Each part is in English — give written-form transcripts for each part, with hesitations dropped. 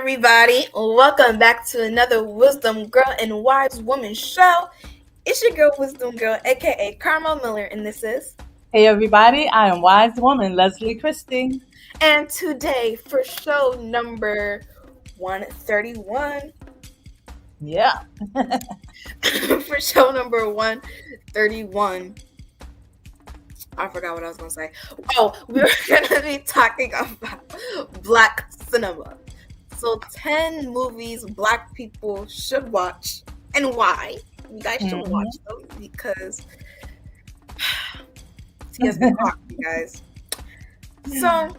everybody. Welcome back to another Wisdom Girl and Wise Woman show. It's your girl, Wisdom Girl, aka Carmel Miller, and this is. Hey everybody, I am Wise Woman Leslie Christie. And today, for show number 131, Yeah. for show number 131, I forgot what I was going to say. Oh, we're going to be talking about Black cinema. So 10 movies Black people should watch and why. You guys should watch them because Tia's been caught, you guys. So,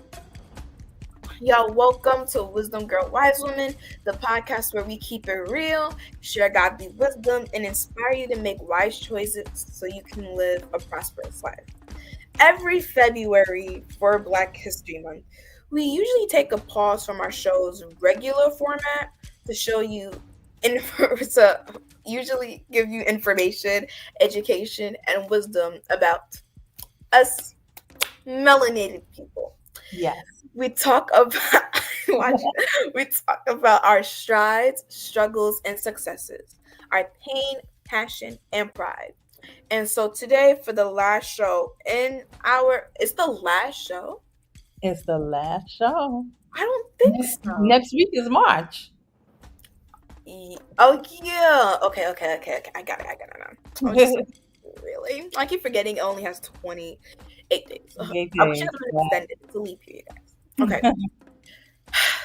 y'all, welcome to Wisdom Girl Wise Woman, the podcast where we keep it real, share godly wisdom, and inspire you to make wise choices so you can live a prosperous life. Every February for Black History Month, we usually take a pause from our show's regular format to show you, to usually give you information, education, and wisdom about us melanated people. Yes. We talk about we talk about our strides, struggles, and successes, our pain, passion, and pride. And so today for the last show it's the last show? It's the last show. I don't think so. Next week is March. Oh yeah. Okay. I got it now. Really? I keep forgetting it only has 28 days. I should have extended. It's a leap year, you guys. Okay.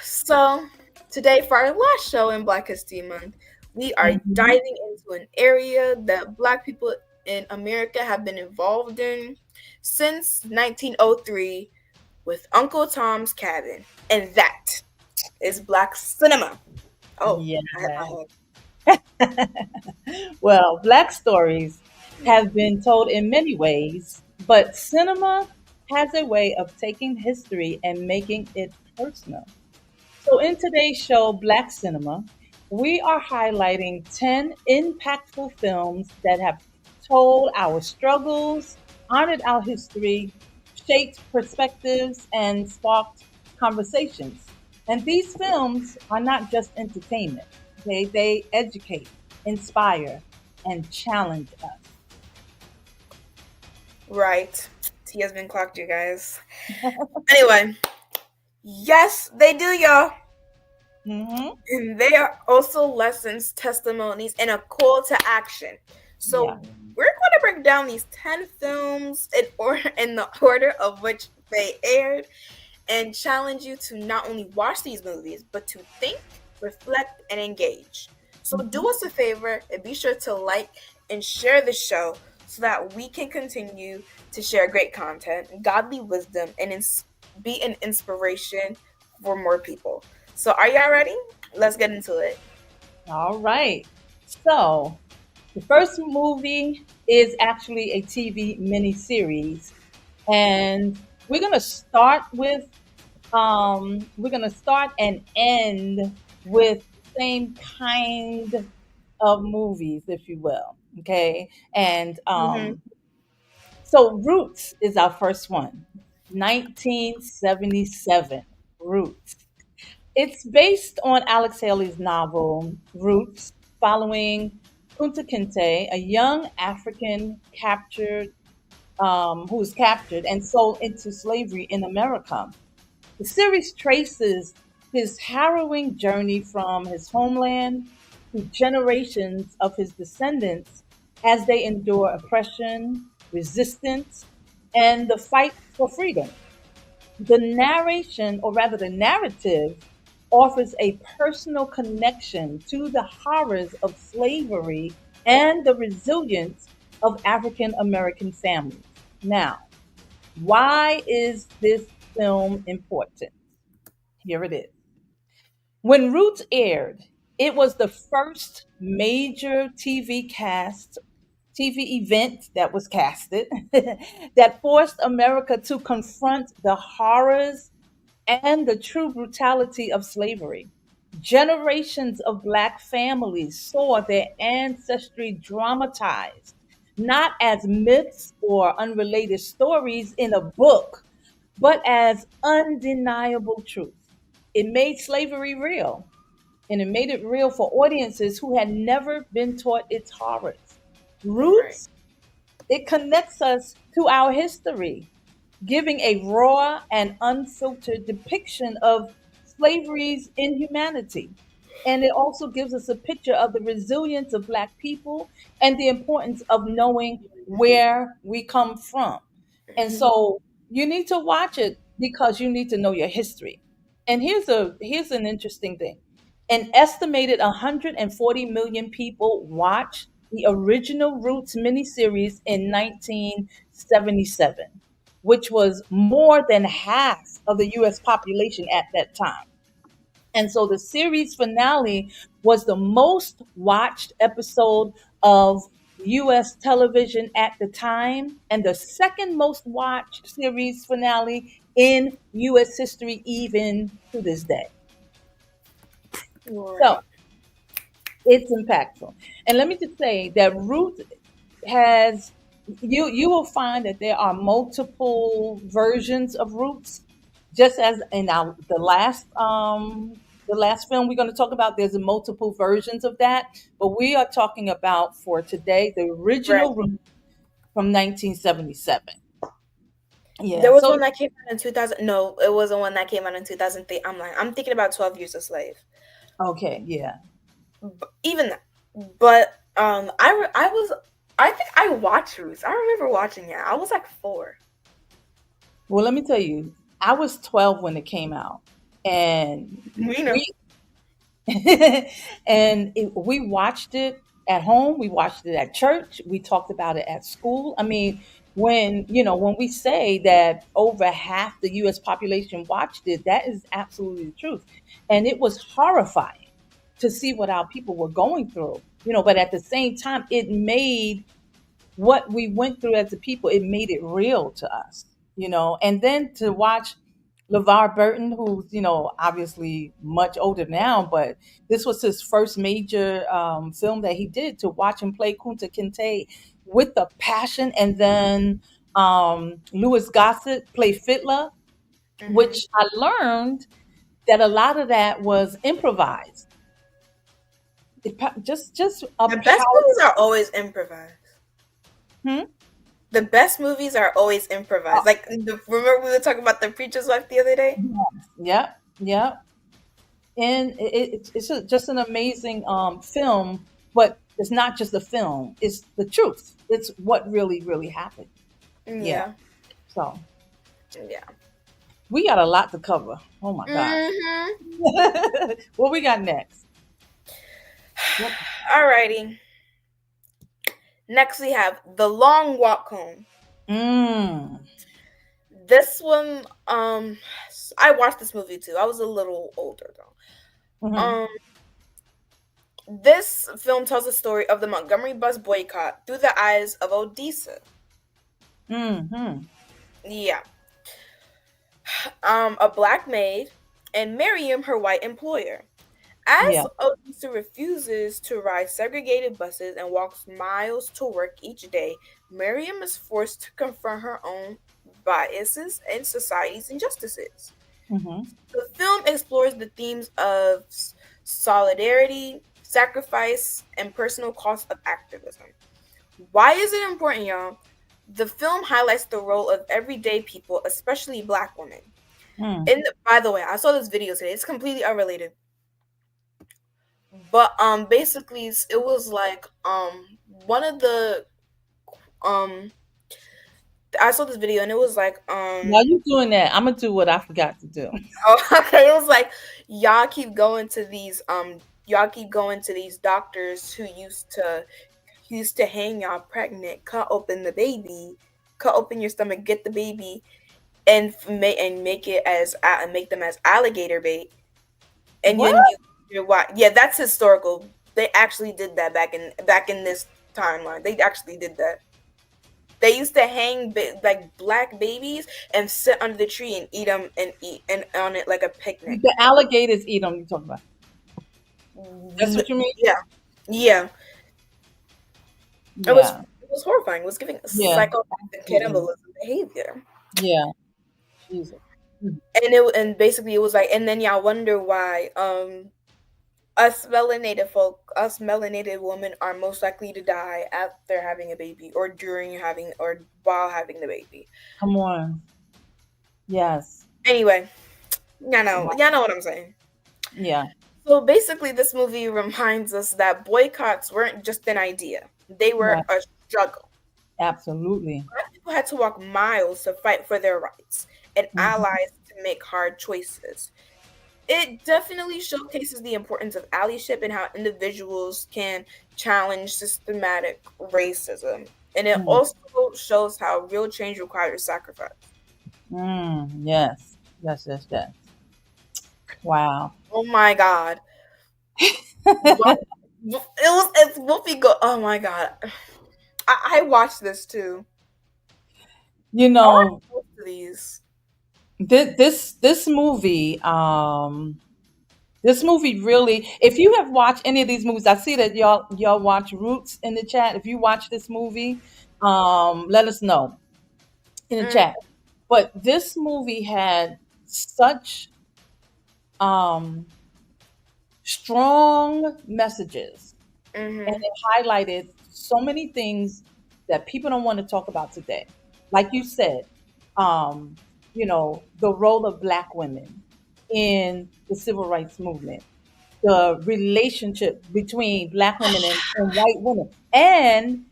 So today for our last show in Black History Month, we are diving into an area that Black people in America have been involved in since 1903 with Uncle Tom's Cabin, and that is Black cinema. Oh, yeah. I Well, Black stories have been told in many ways, but cinema has a way of taking history and making it personal. So, in today's show, Black Cinema, we are highlighting 10 impactful films that have told our struggles, honored our history, shaped perspectives, and sparked conversations. And these films are not just entertainment, okay? They educate, inspire, and challenge us. Right. Tia's been clocked, you guys. Anyway, yes, they do, y'all. And they are also lessons, testimonies, and a call to action. So we're going to break down these 10 films in the order of which they aired and challenge you to not only watch these movies, but to think, reflect, and engage. So do us a favor and be sure to like and share the show so that we can continue to share great content, godly wisdom, and be an inspiration for more people. So are y'all ready? Let's get into it. All right. So the first movie is actually a TV miniseries, and we're gonna start and end with the same kind of movies, if you will. Okay, and so Roots is our first one, 1977. Roots. It's based on Alex Haley's novel Roots, following Kunta Kinte, a young African who was captured and sold into slavery in America. The series traces his harrowing journey from his homeland to generations of his descendants as they endure oppression, resistance, and the fight for freedom. The narration, or rather the narrative, offers a personal connection to the horrors of slavery and the resilience of African American families. Now, why is this film important? Here it is. When Roots aired, it was the first major TV event that was casted that forced America to confront the horrors and the true brutality of slavery. Generations of Black families saw their ancestry dramatized, not as myths or unrelated stories in a book, but as undeniable truth. it made slavery real, and it made it real for audiences who had never been taught its horrors. Right. Roots, it connects us to our history, giving a raw and unfiltered depiction of slavery's inhumanity. And it also gives us a picture of the resilience of Black people and the importance of knowing where we come from. And Mhm. so you need to watch it because you need to know your history. And here's an interesting thing. An estimated 140 million people watched the original Roots miniseries in 1977, which was more than half of the US population at that time. And so the series finale was the most watched episode of US television at the time, and the second most watched series finale in US history, even to this day. So Right. it's impactful. And let me just say that Ruth has, you will find that there are multiple versions of Roots, just as in the last film we're going to talk about. There's multiple versions of that, but we are talking about for today the Right. original Roots from 1977. There Yeah. was So one that came out in 2000. No, it wasn't one that came out in 2003. I'm thinking about 12 Years a Slave. okay, yeah. Even that. But I was, I think I watched Roots. I remember watching it. I was like 4. Well, let me tell you, I was 12 when it came out, and You know. we we watched it at home, we watched it at church, we talked about it at school. I mean, when we say that over half the US population watched it, that is absolutely the truth. And it was horrifying to see what our people were going through, but at the same time it made what we went through as a people, it made it real to us. And then to watch LeVar Burton, who's, obviously much older now, but this was his first major film that he did, to watch him play Kunta Kinte with the passion. And then Louis Gossett play Fiddler, Hmm. which I learned that a lot of that was improvised. Just a The best power. movies are always improvised. Hmm? The best movies are always improvised. Like, remember we were talking about The Preacher's Wife the other day? Yep, yep. And just an amazing film, but it's not just a film, it's the truth, it's what really really happened. Yeah. Yeah. So Yeah. we got a lot to cover. Oh my gosh. Hmm. What we got next? What? Alrighty. Next we have The Long Walk Home. Mm. This one, I watched this movie too. I was a little older though. Hmm. This film tells the story of the Montgomery bus boycott through the eyes of Odessa. Hmm. Yeah. A black maid, and Miriam, her white employer. As Yeah. Odessa refuses to ride segregated buses and walks miles to work each day, Miriam is forced to confront her own biases and society's injustices. Hmm. The film explores the themes of solidarity, sacrifice, and personal cost of activism. Why is it important, y'all? The film highlights the role of everyday people, especially black women. Mm. And by the way, I saw this video today. It's completely unrelated. But basically it was like one of the um I saw this video and it was like While you doing that, I'm gonna do what I forgot to do. oh, okay, it was like y'all keep going to these doctors who used to hang y'all pregnant, cut open the baby, cut open your stomach, get the baby, and make them as alligator bait, and What? then you're what? Yeah, that's historical. They actually did that back in this timeline. They actually did that. They used to hang like black babies and sit under the tree and eat and on it like a picnic. The alligators eat them, you talking about? That's what you mean? Yeah, yeah. It was Yeah. it was horrifying. It was giving Yeah. psychopathic Absolutely. cannibalism behavior. Yeah. Jesus. Mm. and basically it was like, and then y'all wonder why us melanated women are most likely to die after having a baby or during having or while having the baby. Come on. Yes. Anyway, Wow. y'all know what I'm saying. Yeah. So basically, this movie reminds us that boycotts weren't just an idea; they were Right. a struggle. Absolutely. Black people had to walk miles to fight for their rights, and Mhm. allies to make hard choices. It definitely showcases the importance of allyship and how individuals can challenge systematic racism. And it Mm. also shows how real change requires sacrifice. Mm. Yes. Yes. Yes. Yes. Wow. Oh my god. What it's Whoopi go oh my god. I watched this too. You I watched know, most of these. this movie, this movie really, if you have watched any of these movies, I see that y'all watch Roots in the chat. If you watch this movie, let us know in the Mm, chat. But this movie had such um strong messages, and mm-hmm. it highlighted so many things that people don't want to talk about today. Like you said, the role of Black women in the civil rights movement, the relationship between Black women and white women, and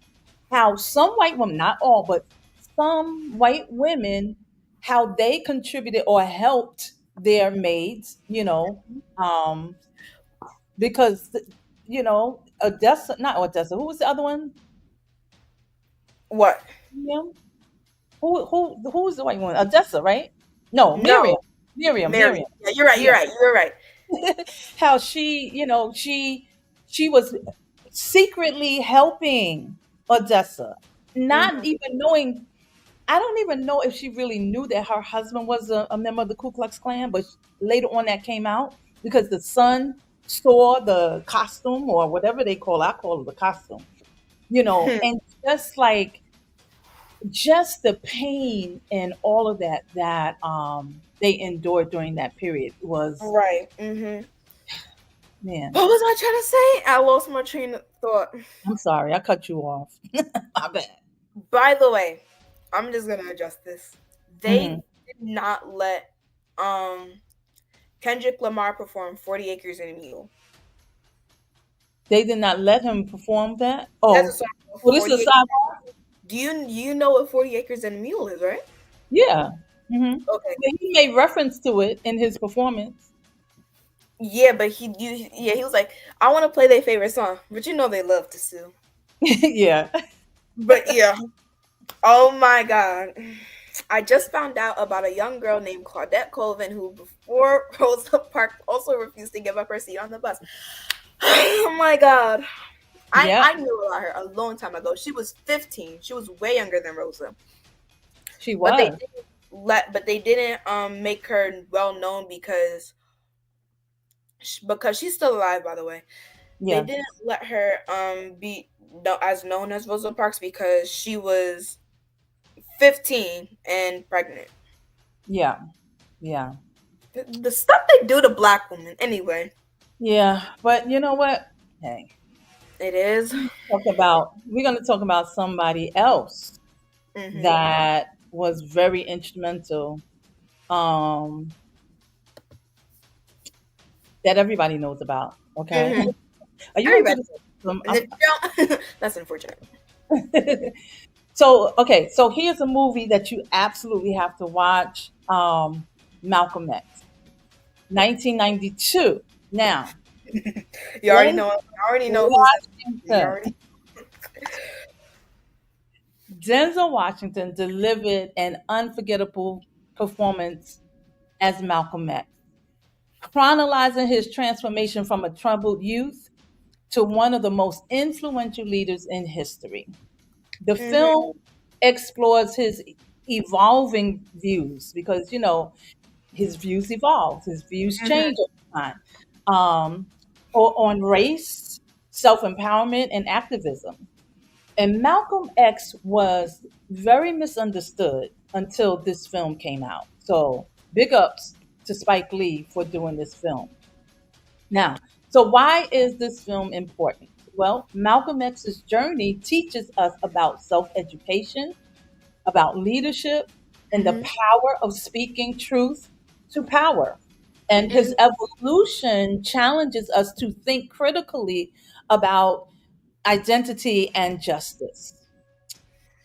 how some white women, not all, but some white women, how they contributed or helped their maids, um, because Odessa, not Odessa. Who was the other one? What? Miriam. Who was the white one? Odessa, right? No, Miriam. No, Miriam. Mary. Miriam. Yeah, you're right, Yeah. you're right. How she was secretly helping Odessa, not Mm-hmm. even knowing. I don't even know if she really knew that her husband was a member of the Ku Klux Klan, but later on that came out because the son saw the costume or whatever they call it. I call it the costume, and just the pain and all of that they endured during that period was, Right. Mm-hmm. man. What was I trying to say? I lost my train of thought. I'm sorry, I cut you off. My bad. By the way, I'm just gonna adjust this. Hmm. They did not let um Kendrick Lamar perform 40 Acres and a Mule. They did not let him perform that. He has a Oh, song called well, this is 40 a Acres. side. Do you know what 40 Acres and a Mule is, right? Yeah. Hmm. Okay. He made reference to it in his performance. Yeah, but he was like, I want to play their favorite song, but you know they love to sue. Yeah. But yeah, oh my god. I just found out about a young girl named Claudette Colvin who, before Rosa Parks, also refused to give up her seat on the bus. Oh my god. Yeah. I knew about her a long time ago. She was 15. She was way younger than Rosa. She But they was. didn't but they didn't make her well known because she's still alive, by the way. They Yeah. didn't let her be as known as Rosa Parks because she was 15 and pregnant. Yeah. Yeah. The stuff they do to black women, anyway. Yeah. But you know what? Hey, It is. we're going to talk about somebody else Mhm. that was very instrumental, um, that everybody knows about. Okay. Mhm. Are you into Everybody. this? Um, And if you don't, that's unfortunate. so here's a movie that you absolutely have to watch. Malcolm X, 1992. Now, You already Denzel know. I already know who's in it. You Washington. already. Denzel Washington delivered an unforgettable performance as Malcolm X, chronicling his transformation from a troubled youth to one of the most influential leaders in history. The Mhm. film explores his evolving views because, his views evolve, his views Mhm. change over time, um, on race, self empowerment, and activism. And Malcolm X was very misunderstood until this film came out. So Big ups to Spike Lee for doing this film. Now, so why is this film important? Well, Malcolm X's journey teaches us about self education, about leadership, and the Mhm. power of speaking truth to power. And his Mhm. evolution challenges us to think critically about identity and justice.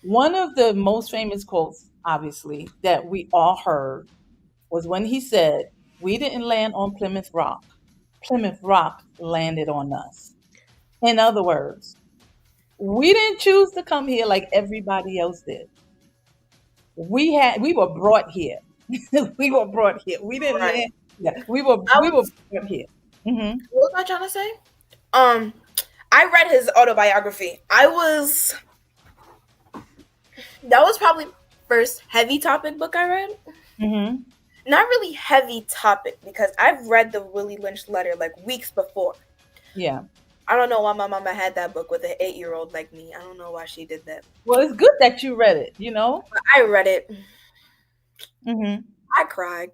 One of the most famous quotes, obviously, that we all heard was when he said, "We didn't land on Plymouth Rock. Plymouth Rock landed on us." In other words, we didn't choose to come here like everybody else did. We were brought here. We were brought here. We didn't Right. land. Yeah, I we were was. brought here. Hmm. What was I trying to say? Um, I read his autobiography. I was. That was probably first heavy topic book I read. Hmm. Not really heavy topic because I've read the Willie Lynch letter like weeks before. Yeah. I don't know why my mama had that book with an 8-year-old like me. I don't know why she did that. Well, it's good that you read it. You know. But I read it. Hmm. I cried.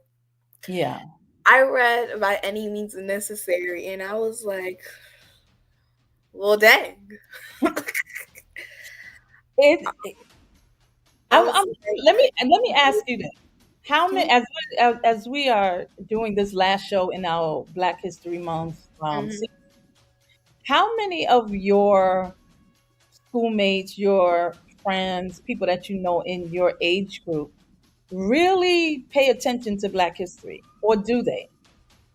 Yeah. I read by any means necessary, and I was like, well, dang. It. I was like, Let me ask you this: How many, as we are doing this last show in our Black History Month, mhm. how many of your schoolmates, your friends, people that you know in your age group, really pay attention to Black history, or do they?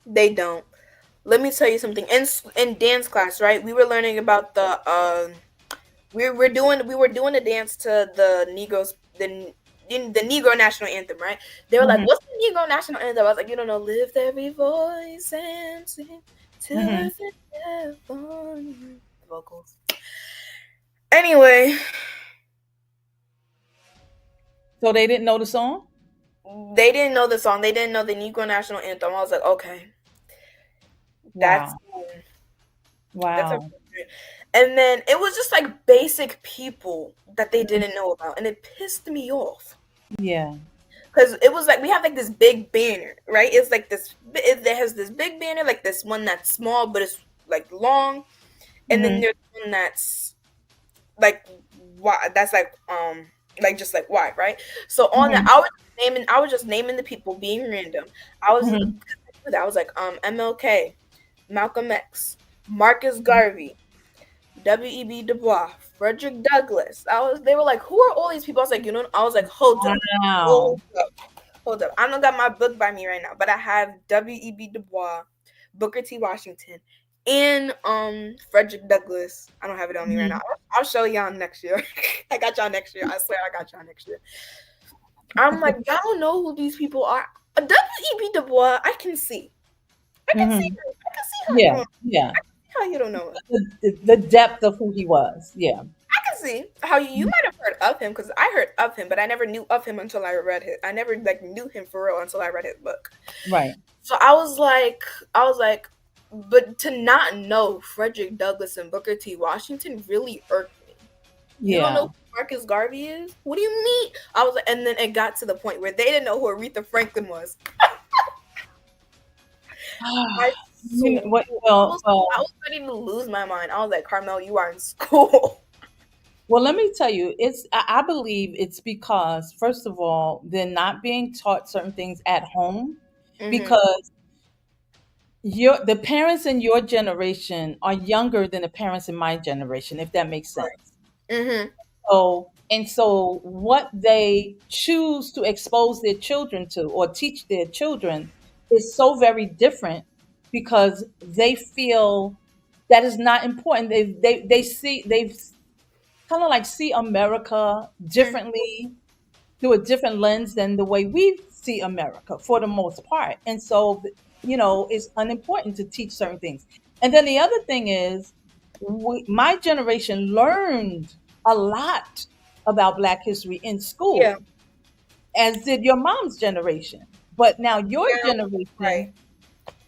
They don't. Let me tell you something. In dance class, right? We were learning about the we were doing a dance to the Negroes the Negro national anthem, right? They were like, Hmm. "What's the Negro national anthem?" I was like, "You don't know, lift every voice and sing to Hmm. earth and heaven." Vocals. Anyway, So they didn't know the song. they didn't know the song. They didn't know the Negro national anthem. I was like, okay, that's Wow, that's wow, appropriate. And then it was just like basic people that they didn't know about, and it pissed me off. yeah. Because it was like we have like this big banner, right? It's like it has this big banner, like this one that's small but it's like long, and then Hmm. there's one that's like wide, that's like just like wide, right? So on that, Hmm. I was just naming the people, being random. I was Hmm. I was like MLK, Malcolm X, Marcus Garvey, W.E.B. Du Bois, Frederick Douglass. They were like, who are all these people? I was like, I was like, Wow. hold up. Hold up. I don't got my book by me right now, but I have W.E.B. Du Bois, Booker T. Washington, and Frederick Douglass. I don't have it on me right now. Mhm. I'll show y'all next year. I got y'all next year. I swear I got y'all next year. I'm like, y'all don't know who these people are. W.E.B. Du Bois, I can see. I can see Mhm. her. I can see how you Yeah, don't yeah. how you don't know him. The depth of who he was. Yeah. I can see how you might have heard of him because I heard of him, but I never knew of him until I read his. I never like knew him for real until I read his book. Right. So I was like, but to not know Frederick Douglass and Booker T. Washington really irked me. You don't know Yeah. who Marcus Garvey is? What do you mean? I was like, and then it got to the point where they didn't know who Aretha Franklin was. I swear, I Well, was ready to lose my mind. I was like, Carmel, you are in school. let me tell you, I believe it's because first of all, they're not being taught certain things at home Mhm. because the parents in your generation are younger than the parents in my generation, if that makes Right. sense. Mhm. So what they choose to expose their children to or teach their children is so very different because they feel that is not important. They see they've kind of like see America Mhm. differently through a different lens than the way we see America for the most part. And so, it's unimportant to teach certain things. And then the other thing is, my generation learned a lot about Black history in Yeah. school, as did your mom's generation. But now your Yeah. Right. generation,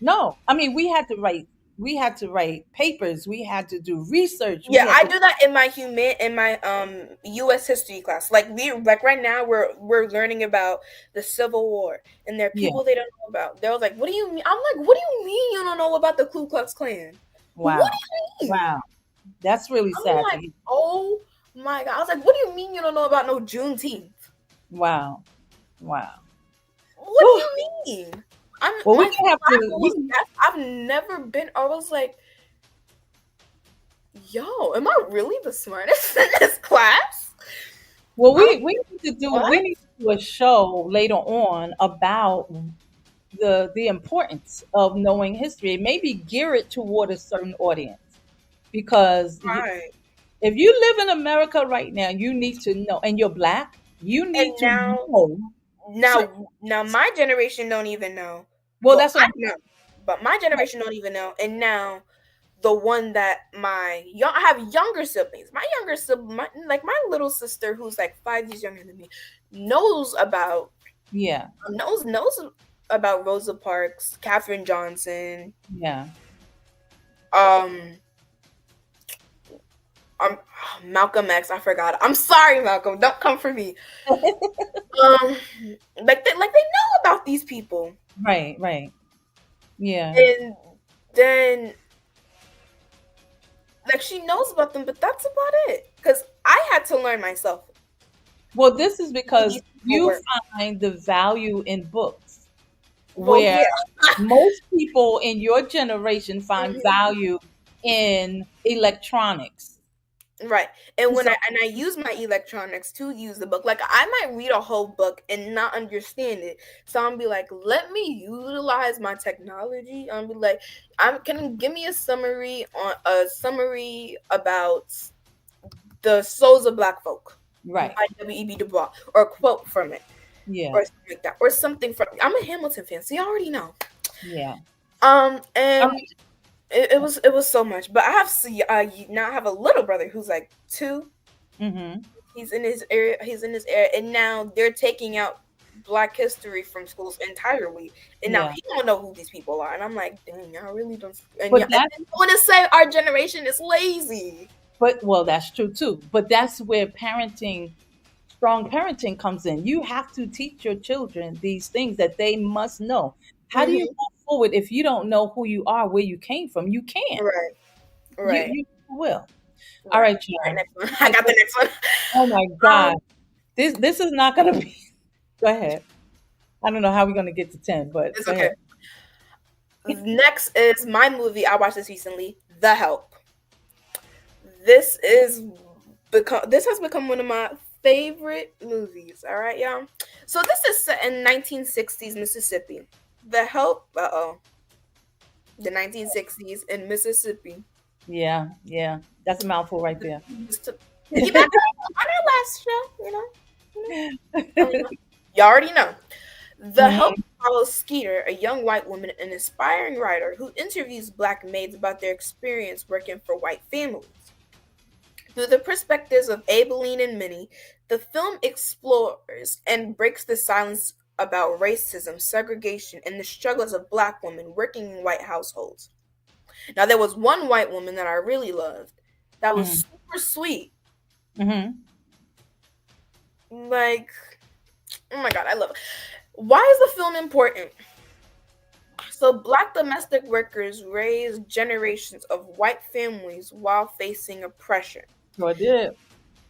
no. I mean, we had to write. we had to write papers, we had to do research, we Yeah, had I to. do that in my US history class. Like right now we're learning about the Civil War, and there are Yeah. people they don't know about. They're like, "What do you mean?" I'm like, "What do you mean you don't know about the Ku Klux Klan? What Wow. do you mean?" Wow. That's really I'm sad to like, hear. "Oh my God." I was like, "What do you mean you don't know about no Juneteenth? Wow. Wow. What do Whew. you mean?" I'm Well, my we can have class to. was deaf. I've never been. I was like, "Yo, am I really the smartest in this class?" Well, I'm we need to do. what? We need to do a show later on about the importance of knowing history. Maybe gear it toward a certain audience because Right. if you live in America right now, you need to know, and you're black, you And need to now know certain. now my generation don't even know. Well, Well, that's what I I'm know, but my saying. generation don't even know. And now the one that I have younger siblings. My younger sibling, like my little sister, who's like 5 years younger than me, knows about Yeah, knows about Rosa Parks, Katherine Johnson, yeah. um, um, Malcolm X. I forgot. I'm sorry, Malcolm. Don't come for me. Um, like they know about these people. Right, right. Yeah. And then like she knows about them, but that's about it. Because I had to learn myself Well, this is who because these people you were. find the value in books, Well, where yeah. most people in your generation find Mhm. value in electronics. Right. And So, I use my electronics to use the book. Like I might read a whole book and not understand it. So I'm be like, let me utilize my technology. I'm be like, I'm can you give me a summary about the souls of black folk by right. W.E.B. Du Bois or a quote from it. Yeah, Or something like that, or something from. I'm a Hamilton fan, so you already know. yeah. All And right. it was so much. But I have now I have a little brother who's like 2. Mm-hmm. He's in his area. He's in his area, and now they're taking out Black history from schools entirely. And now Yeah. he don't know who these people are. And I'm like, dang, y'all really don't. And yeah, But and that, then I want to say our generation is lazy. but well, that's true too. But that's where parenting, strong parenting comes in. You have to teach your children these things that they must know. How do you Hmm. move forward if you don't know who you are, where you came from? You can't. Right, right, You will. All right. right, All right, John. next one. Oh I my got the goodness. next one. Oh my Um, God. This is not gonna be. Go ahead. I don't know how we're gonna get to 10, but it's go ahead. okay. Next is my movie. I watched this recently, The Help. This is this has become one of my favorite movies. All right, y'all. So this is set in 1960s Mississippi. The Help. The 1960s in Mississippi. Yeah, yeah. That's a mouthful right there. Just to piggyback on our last show, you already know. The Help Mhm. follows Skeeter, a young white woman, an aspiring writer who interviews black maids about their experience working for white families. Through the perspectives of Abilene and Minnie, the film explores and breaks the silence about racism, segregation, and the struggles of black women working in white households. Now, there was one white woman that I really loved that was Mhm. super sweet. Mhm. Like, oh my God, I love it. Why is the film important? So, black domestic workers raised generations of white families while facing oppression. Sure did.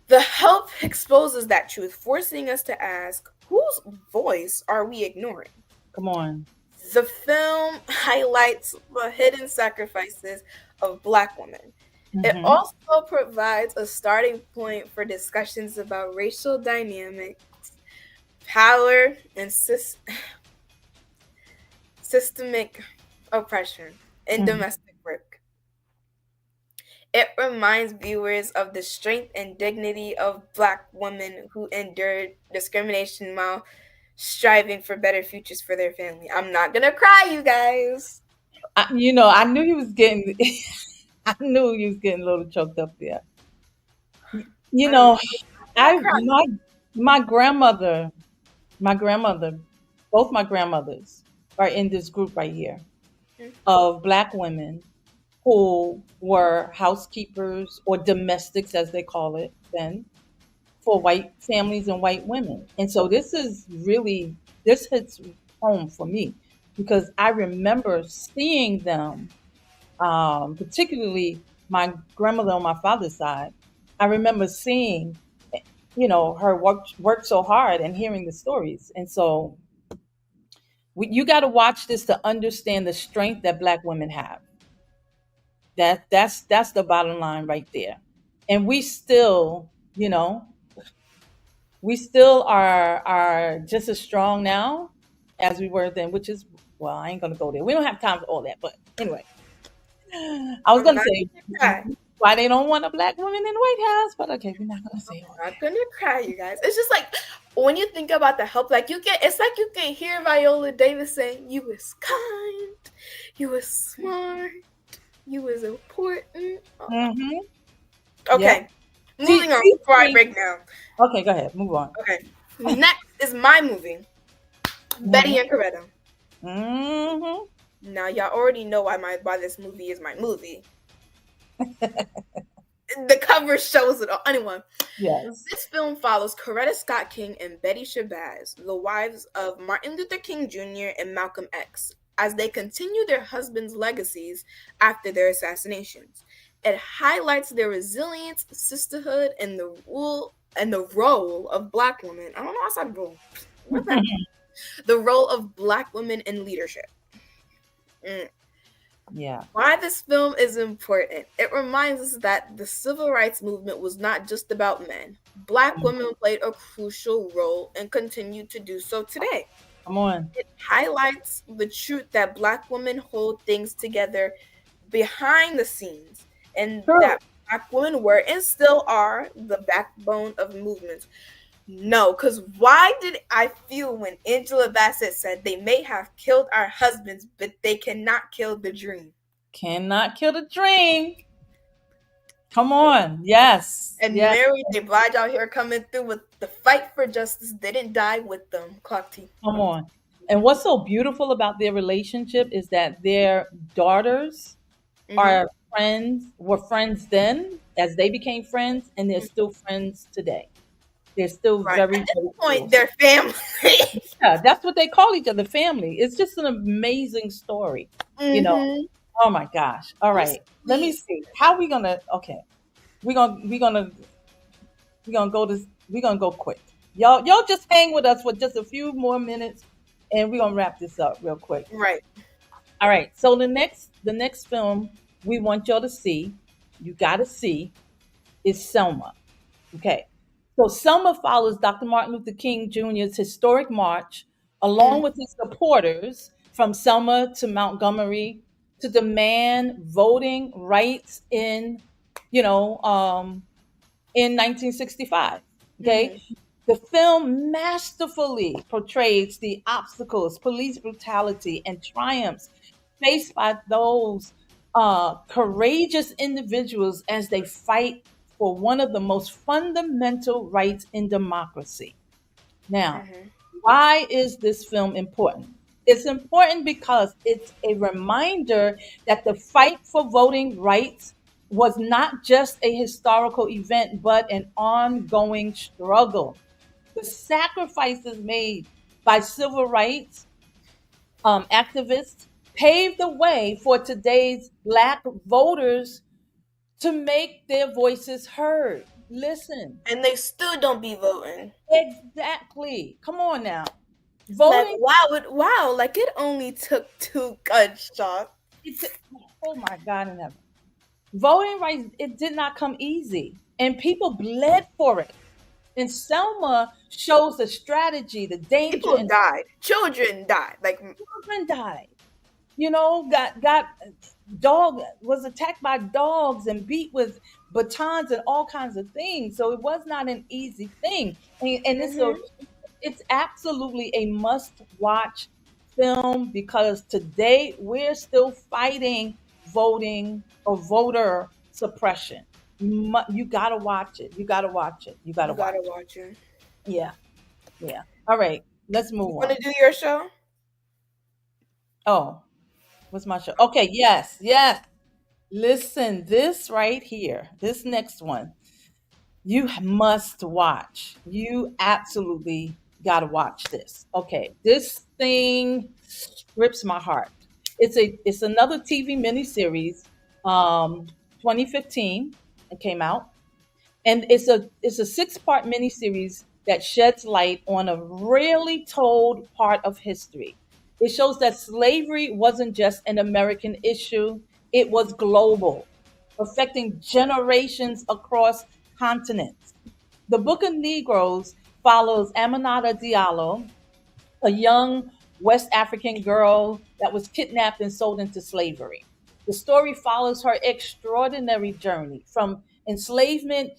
The Help exposes that truth, forcing us to ask, whose voice are we ignoring? Come on. The film highlights the hidden sacrifices of Black women. It Mhm. also provides a starting point for discussions about racial dynamics, power, and systemic oppression in Mhm. domestic work. It reminds viewers of the strength and dignity of Black women who endured discrimination while striving for better futures for their family. I'm not gonna cry, you guys. I knew he was getting. I knew he was getting a little choked up there. You I'm know, not I crying. my grandmother, my grandmother, both my grandmothers are in this group right here of black women. who were housekeepers or domestics, as they call it then, for white families and white women. And so this hits home for me because I remember seeing them, particularly my grandmother on my father's side. I remember seeing, her work so hard and hearing the stories. And so you got to watch this to understand the strength that Black women have. That's the bottom line right there. And we still are just as strong now as we were then, which is, well, I ain't gonna go there. We don't have time for all that. But anyway, I was I'm gonna not say gonna cry. why they don't want a Black woman in the White House, but okay, we're not gonna say all I'm not gonna cry, you guys. It's just like when you think about the help, like it's like you can hear Viola Davis saying, "You was kind, you was smart, you was important." Oh. that. Mm-hmm. Yep. Okay, moving on before I break down. Okay, go ahead. Move on. Okay, next is my movie, Betty and Coretta. Mm-hmm. Now y'all already know why this movie is my movie. The cover shows it all. Anyway, Yes. this film follows Coretta Scott King and Betty Shabazz, the wives of Martin Luther King Jr. and Malcolm X, as they continue their husbands' legacies after their assassinations. It highlights their resilience, sisterhood, and the role of Black women. I don't know. I said role. What's that? The role of Black women in leadership. Mm. Yeah. Why this film is important. It reminds us that the civil rights movement was not just about men. Black women played a crucial role and continue to do so today. Come on. It highlights the truth that Black women hold things together behind the scenes and True. that Black women were and still are the backbone of movements. No, because why did I feel when Angela Bassett said they may have killed our husbands, but they cannot kill the dream? Cannot kill the dream. Come on. Yes. And Yes. Mary J. Blige out here coming through with the fight for justice didn't die with them. Clock T. Come on. And what's so beautiful about their relationship is that their daughters Mm-hmm. are were friends then as they became friends, and they're still friends today. They're still Right. very, At this very point, close. they're family. Yeah, that's what they call each other, family. It's just an amazing story, you know. Mm-hmm. Oh my gosh. All Yes, right. Let me please. see. How we gonna okay. We're gonna go quick. Y'all just hang with us for just a few more minutes and we're gonna wrap this up real quick. Right. All right. So the next film we want y'all to see, you gotta see, is Selma. Okay. So Selma follows Dr. Martin Luther King Jr.'s historic march along Mm-hmm. with his supporters from Selma to Montgomery to demand voting rights in 1965. Okay. Mm-hmm. The film masterfully portrays the obstacles, police brutality, and triumphs faced by those courageous individuals as they fight for one of the most fundamental rights in democracy. Now, Mm-hmm. why is this film important? It's important because it's a reminder that the fight for voting rights was not just a historical event, but an ongoing struggle. The sacrifices made by civil rights activists paved the way for today's Black voters to make their voices heard. Listen, And they still don't be voting. exactly. Come on now. Like Voting, wow, like it only took two gunshots. it's, oh my God in heaven. Voting rights, it did not come easy. And people bled for it. And Selma shows the strategy, the danger, People and died. Children died. Like children died. Got dog was attacked by dogs and beat with batons and all kinds of things. So it was not an easy thing. And mm-hmm. it's absolutely a must watch film because today we're still fighting voting or voter suppression. You gotta watch it. You gotta watch it. You gotta You gotta watch it. watch it. Yeah, yeah. All right, let's You move wanna on. do your show? Oh, what's my show? Okay, yes, yes. Listen, this right here, this next one, you must watch. You absolutely got to watch this. Okay, this thing grips my heart. It's another TV miniseries. 2015 it came out, and it's a six-part miniseries that sheds light on a rarely told part of history. It shows that slavery wasn't just an American issue; it was global, affecting generations across continents. The Book of Negroes follows Aminata Diallo, a young West African girl that was kidnapped and sold into slavery. The story follows her extraordinary journey from enslavement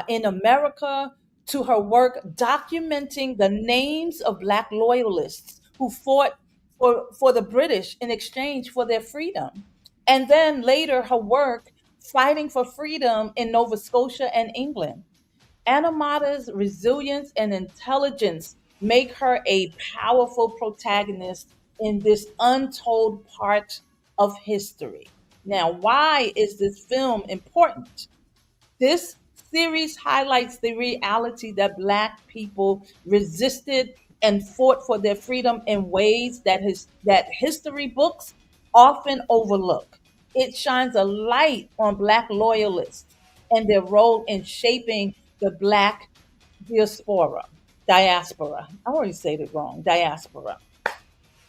in America to her work documenting the names of Black loyalists who fought for the British in exchange for their freedom. And then later, her work fighting for freedom in Nova Scotia and England. Animata's resilience and intelligence make her a powerful protagonist in this untold part of history. Now, why is this film important? This series highlights the reality that Black people resisted and fought for their freedom in ways that history books often overlook. It shines a light on Black loyalists and their role in shaping the Black diaspora. Diaspora. I already said it wrong. Diaspora.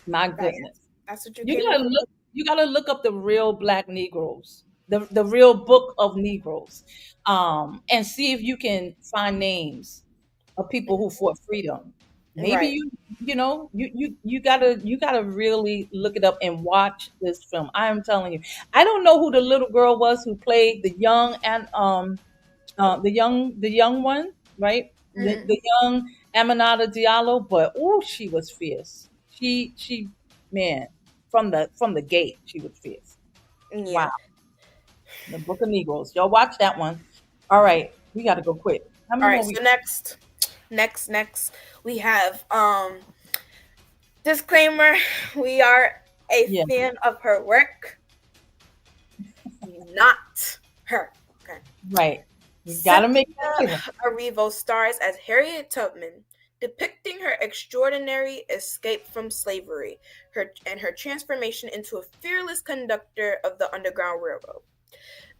My Diane. goodness. That's what you You came gotta for. look. You gotta look up the real Black Negroes, the real book of Negroes, and see if you can find names of people who fought freedom. Maybe Right. you gotta really look it up and watch this film. I am telling you, I don't know who the little girl was who played the young and the young one, right? Hmm. The young Aminata Diallo, but oh, she was fierce. She man, from the gate, she was fierce. Yeah. Wow. The Book of Negroes. Y'all watch that one. All right, we got to go quick. How All many right. more So we? next, we have disclaimer. We are a Yeah, fan of her work, not her. Okay. right. We got to Cynthia make that clear. Erivo stars as Harriet Tubman, depicting her extraordinary escape from slavery, her transformation into a fearless conductor of the Underground Railroad.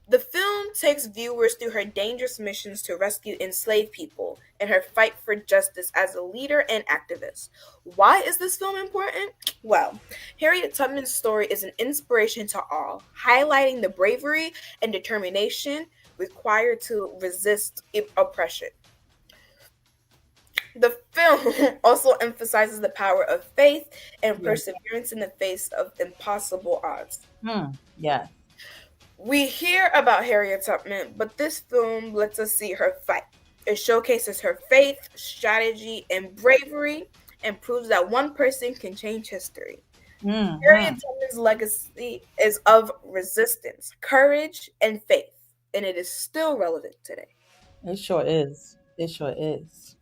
The film takes viewers through her dangerous missions to rescue enslaved people and her fight for justice as a leader and activist. Why is this film important? Well, Harriet Tubman's story is an inspiration to all, highlighting the bravery and determination required to resist oppression. The film also emphasizes the power of faith and Yeah. perseverance in the face of impossible odds. Yeah. We hear about Harriet Tubman, but this film lets us see her fight. It showcases her faith, strategy, and bravery and proves that one person can change history. Harriet Hmm. Tubman's legacy is of resistance, courage, and faith, and it is still relevant today. It sure is. It sure is.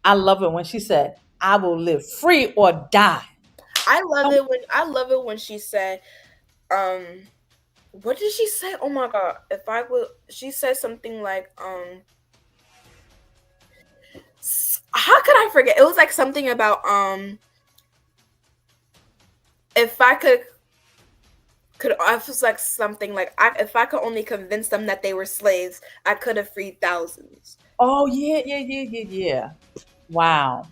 I love it when she said, "I will live free or die." Oh, I love it when she said, um, what did she say? Oh my god. If I would she said something like, how could I forget? It was like something about if I could I was like something like if I could only convince them that they were slaves, I could have freed thousands. oh yeah, yeah, yeah, yeah, yeah. Wow.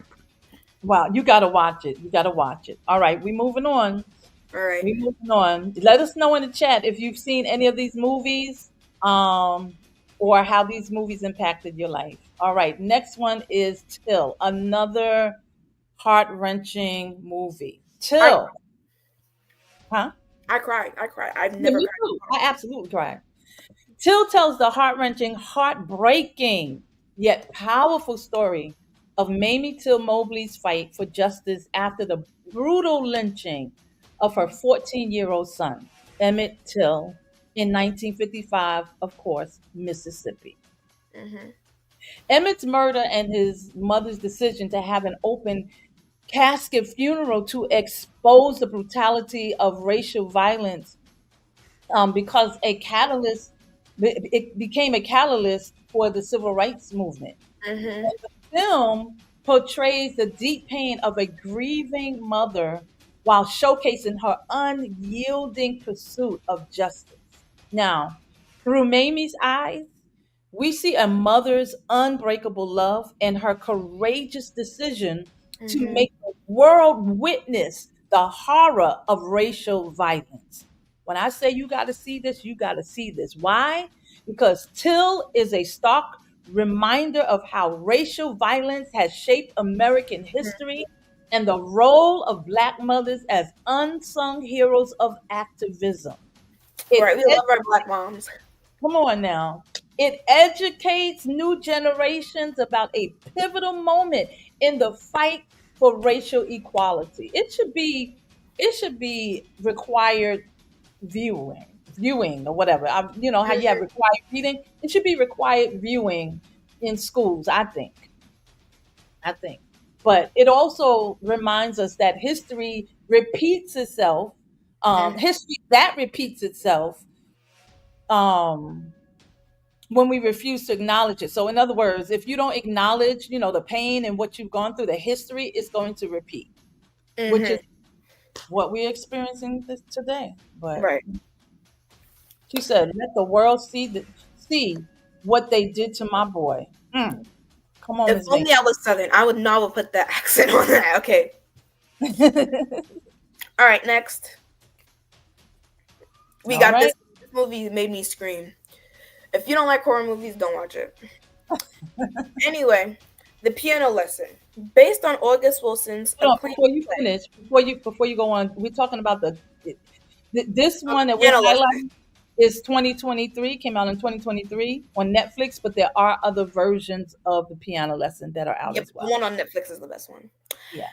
Wow. You gotta watch it. You gotta watch it. All right, we moving on. All right. We moving on. Let us know in the chat if you've seen any of these movies, or how these movies impacted your life. All right, next one is Till, another heart wrenching movie. I Till, huh? I cried. I cried. I've Yeah, never me cried too. so I hard. absolutely cried. Till tells the heart wrenching, heartbreaking, yet powerful story of Mamie Till Mobley's fight for justice after the brutal lynching of her 14-year-old son, Emmett Till, in 1955, of course, Mississippi. Hmm. Emmett's murder and his mother's decision to have an open casket funeral to expose the brutality of racial violence because it became a catalyst for the civil rights movement. Mhm. The film portrays the deep pain of a grieving mother while showcasing her unyielding pursuit of justice. Now, through Mamie's eyes, we see a mother's unbreakable love and her courageous decision to Mhm. make the world witness the horror of racial violence. When I say you got to see this, you got to see this. Why? Because Till is a stark reminder of how racial violence has shaped American history and the role of Black mothers as unsung heroes of activism. It Right. We love our black moms. Come on now. It educates new generations about a pivotal moment in the fight for racial equality. It should be required viewing or whatever. You know how you have Mhm. required reading? It should be required viewing in schools, I think. I think. But it also reminds us that history repeats itself. Mhm. History that repeats itself um when we refuse to acknowledge it. So in other words, if you don't acknowledge, the pain and what you've gone through, the history is going to repeat, which is Mhm. what we're experiencing today. But Right. she said, "Let the world see what they did to my boy." Come on, If Ms. May. only I was Southern, I would not have put that accent on that. Okay. All right. Next, we All got right. this. This movie made me scream. If you don't like horror movies, don't watch it. Anyway, The Piano Lesson, based on August Wilson's Hold on, acclaimed before you play. finish, before you go on, we're talking about this Oh, one that we're Piano Lesson. highlighting is 2023, came out in 2023 on Netflix, but there are other versions of the piano lesson that are out Yep, as the well. one on Netflix is the best one. Yeah.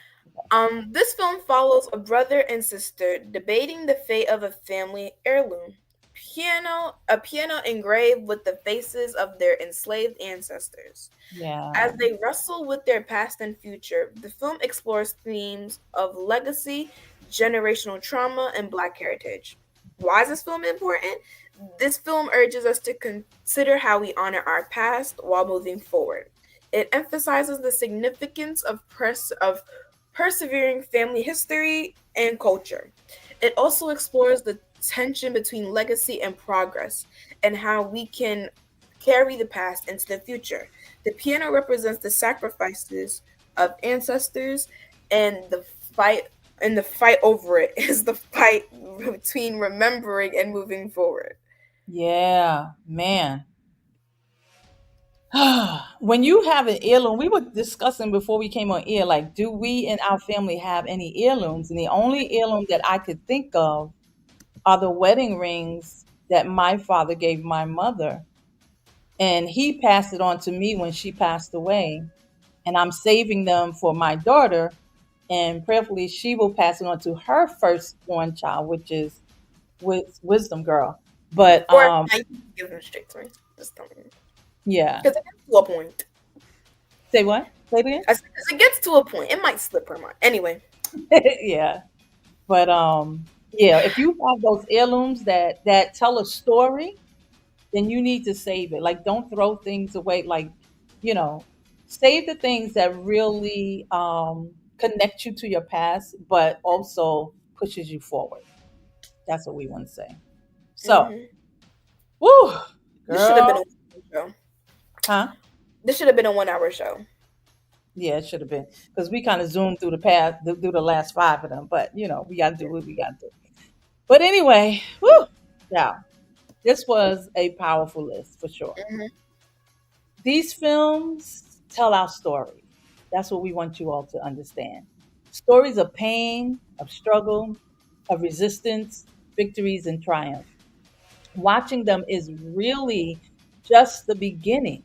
Okay. This film follows a brother and sister debating the fate of a family heirloom a piano engraved with the faces of their enslaved ancestors. As Yeah. they wrestle with their past and future, the film explores themes of legacy, generational trauma, and Black heritage. Why is this film important? This film urges us to consider how we honor our past while moving forward. It emphasizes the significance of persevering family history and culture. It also explores the tension between legacy and progress and how we can carry the past into the future. The piano represents the sacrifices of ancestors, and the fight over it is the fight between remembering and moving forward. Yeah, man. When you have an heirloom, we were discussing before we came on air, like, do we in our family have any heirlooms? And the only heirloom that I could think of are the wedding rings that my father gave my mother. And he passed it on to me when she passed away. And I'm saving them for my daughter. And prayerfully, she will pass it on to her firstborn child, which is Wisdom Girl. But Or I can give them straight to me. Just tell me. yeah. Because it gets to a point. Say what? Say it again? As it gets to a point, it might slip her mind. Anyway. Yeah. But yeah, if you have those heirlooms that tell a story, then you need to save it. Like, don't throw things away. Like, you know, save the things that really connect you to your past, but also pushes you forward. That's what we want to say. So, Hmm. woo, This should have been girl, a 1 hour show. huh? This should have been a 1 hour show. Yeah, it should have been because we kind of zoomed through the past, through the last five of them. But we got to do Yeah. what we got to do. But anyway, woo, yeah, this was a powerful list for sure. Hmm. These films tell our story. That's what we want you all to understand. Stories of pain, of struggle, of resistance, victories, and triumph. Watching them is really just the beginning.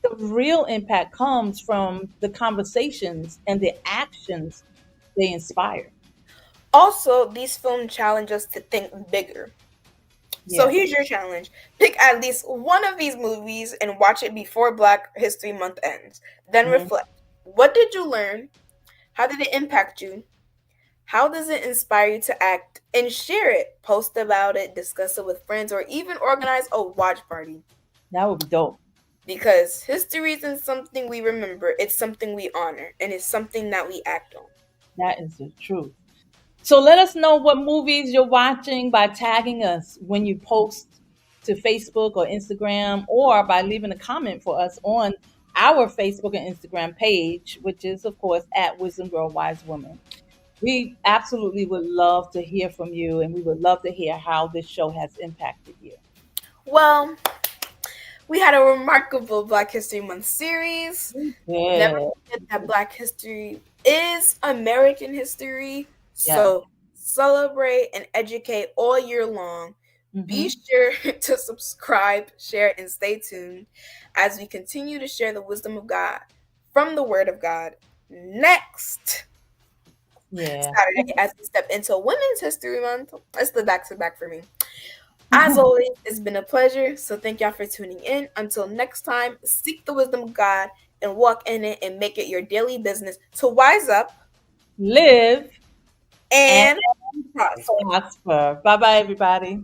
The real impact comes from the conversations and the actions they inspire. Also, these films challenge us to think bigger. So Yeah. here's your challenge. Pick at least one of these movies and watch it before Black History Month ends. Then Mhm. reflect. What did you learn? How did it impact you? How does it inspire you to act and share it? Post about it, discuss it with friends, or even organize a watch party. That would be dope. Because history isn't something we remember, it's something we honor, and it's something that we act on. That is the truth. So let us know what movies you're watching by tagging us when you post to Facebook or Instagram, or by leaving a comment for us on our Facebook and Instagram page, which is, of course, at Wisdom Girl Wise Woman. We absolutely would love to hear from you, and we would love to hear how this show has impacted you. Well, we had a remarkable Black History Month series. Never Yeah. forget that Black history is American history. Yeah. So celebrate and educate all year long. Be Hmm. sure to subscribe, share, and stay tuned as we continue to share the wisdom of God from the Word of God next Yeah. Saturday as we step into Women's History Month. It's the back to back for me. As always, it's been a pleasure. So thank y'all for tuning in. Until next time, seek the wisdom of God and walk in it and make it your daily business to wise up Live and and prosper. prosper. Bye bye, everybody.